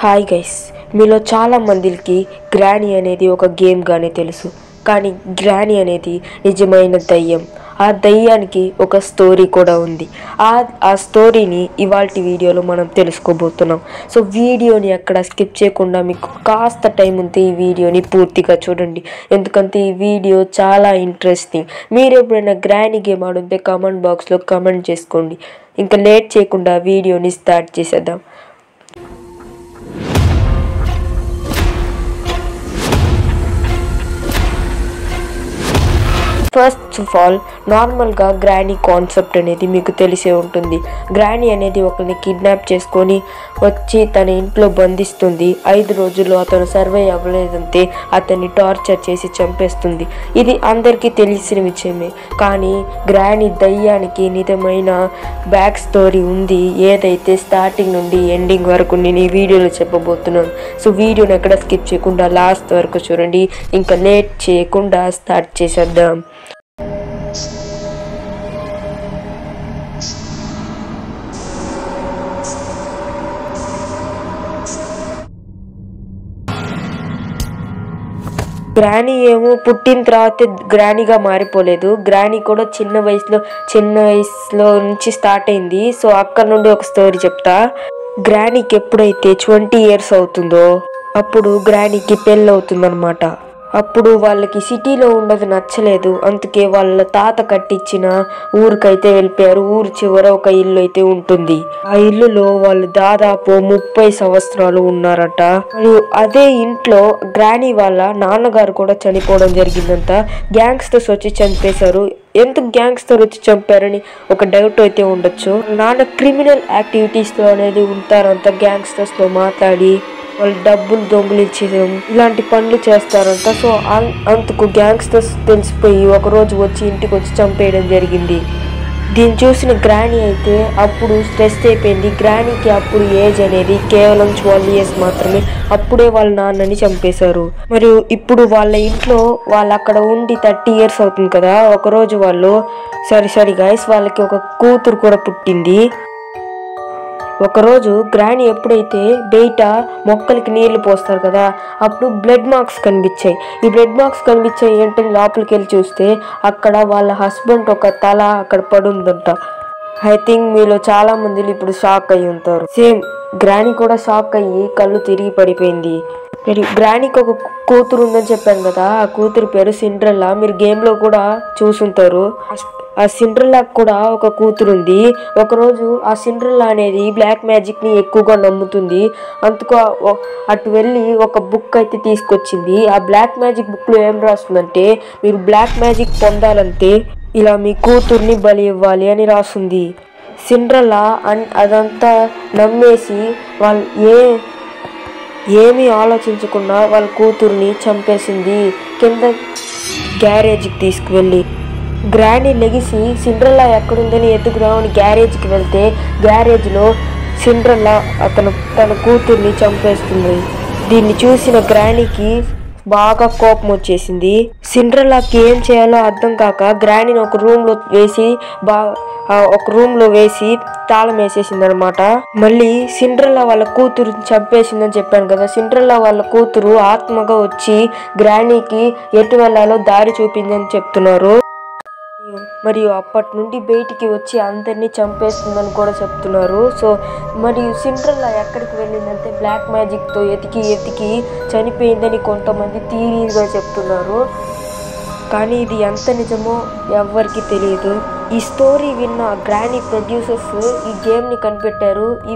Hi guys, మీలో చాలా మందికి గ్రానీ అనేది ఒక గేమ్ గానే తెలుసు. కానీ గ్రానీ అనేది నిజమైన దయ్యం. ఆ దయ్యానికి ఒక స్టోరీ కూడా ఉంది. ఆ స్టోరీని ఇవాల్టి వీడియోలో మనం తెలుసుకోబోతున్నాం. సో వీడియోని ఎక్కడ స్కిప్ చేయకుండా మీకు కాస్త టైం ఉంటే ఈ వీడియోని పూర్తిగా చూడండి. ఎందుకంటే ఈ వీడియో చాలా ఇంట్రెస్టింగ్. మీరు ఎప్పుడైనా గ్రానీ గేమ్ ఆడుంటే కామెంట్ బాక్స్లో కామెంట్ చేసుకోండి. ఇంకా లేట్ చేయకుండా వీడియోని స్టార్ట్ చేసేద్దాం. ఫస్ట్ ఆఫ్ ఆల్ నార్మల్గా గ్రానీ కాన్సెప్ట్ అనేది మీకు తెలిసే ఉంటుంది. గ్రానీ అనేది ఒకరిని కిడ్నాప్ చేసుకొని వచ్చి తన ఇంట్లో బంధిస్తుంది. 5 రోజుల్లో అతను సర్వే అవ్వలేదంటే అతన్ని టార్చర్ చేసి చంపేస్తుంది. ఇది అందరికీ తెలిసిన విషయమే. కానీ గ్రానీ దయ్యానికి నిజమైన బ్యాక్ స్టోరీ ఉంది, ఏదైతే స్టార్టింగ్ నుండి ఎండింగ్ వరకు నేను ఈ వీడియోలో చెప్పబోతున్నాను. సో వీడియోని ఎక్కడ స్కిప్ చేయకుండా లాస్ట్ వరకు చూడండి. ఇంకా లేట్ చేయకుండా స్టార్ట్ చేసేద్దాం. గ్రానీ ఏమో పుట్టిన తర్వాత గ్రానీగా మారిపోలేదు. గ్రానీ కూడా చిన్న వయసులో నుంచి స్టార్ట్ అయింది. సో అక్కడ నుండి ఒక స్టోరీ చెప్తా. గ్రానీకి ఎప్పుడైతే 20 years అవుతుందో అప్పుడు గ్రానీకి పెళ్ళి అవుతుందన్నమాట. అప్పుడు వాళ్ళకి సిటీలో ఉండదు నచ్చలేదు. అందుకే వాళ్ళ తాత కట్టించిన ఊరికైతే వెళ్ళిపోయారు. ఊరు చివర ఒక ఇల్లు అయితే ఉంటుంది. ఆ ఇల్లులో వాళ్ళు దాదాపు 30 సంవత్సరాలు ఉన్నారట. మరియు అదే ఇంట్లో గ్రానీ వాళ్ళ నాన్నగారు కూడా చనిపోవడం జరిగిందంట. గ్యాంగ్స్టర్స్ వచ్చి చంపేశారు. ఎందుకు గ్యాంగ్స్టర్ వచ్చి చంపారని ఒక డౌట్ అయితే ఉండొచ్చు. నాన్న క్రిమినల్ యాక్టివిటీస్లో అనేది ఉంటారంట. గ్యాంగ్స్టర్స్తో మాట్లాడి వాళ్ళు డబ్బులు దొంగిలించడం ఇలాంటి పనులు చేస్తారంట. సో అందుకు గ్యాంగ్స్టర్స్ తెలిసిపోయి ఒకరోజు వచ్చి ఇంటికి వచ్చి చంపేయడం జరిగింది. దీన్ని చూసిన గ్రానీ అయితే అప్పుడు స్ట్రెస్ అయిపోయింది. గ్రానీకి అప్పుడు ఏజ్ అనేది కేవలం 12 years మాత్రమే. అప్పుడే వాళ్ళ నాన్నని చంపేశారు. మరియు ఇప్పుడు వాళ్ళ ఇంట్లో వాళ్ళు అక్కడ ఉండి 30 years అవుతుంది కదా. ఒకరోజు వాళ్ళు సారీ గైస్ వాళ్ళకి ఒక కూతురు కూడా పుట్టింది. ఒకరోజు గ్రానీ ఎప్పుడైతే బయట మొక్కలకి నీళ్లు పోస్తారు కదా, అప్పుడు బ్లడ్ మార్క్స్ కనిపించాయి. ఈ బ్లడ్ మార్క్స్ కనిపించాయి ఏంటని లోపలికి వెళ్ళి చూస్తే అక్కడ వాళ్ళ హస్బెండ్ ఒక తల అక్కడ పడుందంట. ఐ థింక్ మీలో చాలా మంది ఇప్పుడు షాక్ అయ్యి ఉంటారు. సేమ్ గ్రానీ కూడా షాక్ అయ్యి కళ్ళు తిరిగి పడిపోయింది. మరి గ్రానీకి ఒక కూతురు ఉందని చెప్పాను కదా, ఆ కూతురు పేరు సిండ్రెల్లా. మీరు గేమ్లో కూడా చూసుంటారు. ఆ సిండ్రెల్లాకి కూడా ఒక కూతురు ఉంది. ఒకరోజు ఆ సిండ్రెల్లా అనేది బ్లాక్ మ్యాజిక్ని ఎక్కువగా నమ్ముతుంది. అందుకు అటు వెళ్ళి ఒక బుక్ అయితే తీసుకొచ్చింది. ఆ బ్లాక్ మ్యాజిక్ బుక్లో ఏం రాస్తుందంటే, మీరు బ్లాక్ మ్యాజిక్ పొందాలంటే ఇలా మీ కూతుర్ని బలి ఇవ్వాలి అని రాస్తుంది. సిండ్రెల్లా అదంతా నమ్మేసి వాళ్ళు ఏమీ ఆలోచించకుండా వాళ్ళ కూతుర్ని చంపేసింది. కింద గ్యారేజ్కి తీసుకువెళ్ళి గ్రానీ లెగిసి సిండ్రెల్లా ఎక్కడుందని ఎత్తుకుదామని గ్యారేజ్కి వెళ్తే గ్యారేజ్లో సిండ్రెల్లా తన కూతుర్ని చంపేస్తుంది. దీన్ని చూసిన గ్రానీకి బాగా కోపం వచ్చేసింది. సిండ్రెల్లాకి ఏం చేయాలో అర్థం కాక గ్రానీని ఒక రూమ్లో వేసి తాళం వేసేసింది అనమాట. మళ్ళీ సిండ్రెల్లా వాళ్ళ కూతురు చంపేసిందని చెప్పాను కదా. సిండ్రెల్లా వాళ్ళ కూతురు ఆత్మగా వచ్చి గ్రానీకి ఎటు వెళ్ళాలో దారి చూపిందని చెప్తున్నారు. మరియు అప్పటి నుండి బయటికి వచ్చి అందరినీ చంపేస్తుందని కూడా చెప్తున్నారు. సో మరియు సిండ్రెల్లా ఎక్కడికి వెళ్ళిందంటే బ్లాక్ మ్యాజిక్తో ఎతికి చనిపోయిందని కొంతమంది థియరీగా చెప్తున్నారు. కానీ ఇది ఎంత నిజమో ఎవ్వరికి తెలియదు. ఈ స్టోరీ విన్న గ్రానీ ప్రొడ్యూసర్స్ ఈ గేమ్ని కనిపెట్టారు. ఈ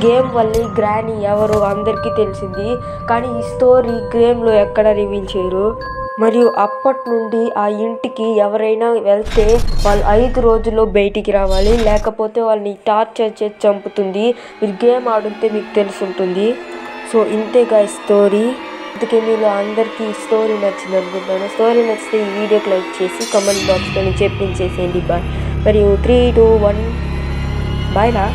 గేమ్ వల్ల గ్రానీ ఎవరు అందరికీ తెలిసింది. కానీ ఈ స్టోరీ గేమ్లో ఎక్కడ రివీల్ చేయరు. మరియు అప్పటి నుండి ఆ ఇంటికి ఎవరైనా వెళ్తే వాళ్ళు 5 రోజుల్లో బయటికి రావాలి, లేకపోతే వాళ్ళని టార్చర్ చేసి చంపుతుంది. మీరు గేమ్ ఆడితే మీకు తెలుసుంటుంది. సో ఇంతేగా ఈ స్టోరీ. అందుకే మీలో అందరికీ ఈ స్టోరీ నచ్చింది అనుకుంటున్నాను. స్టోరీ నచ్చితే ఈ వీడియోకి లైక్ చేసి కామెంట్ బాక్స్లో చెప్పించేసేయండి బాయ్. మరియు 3, 2, 1 బాయ్ నా.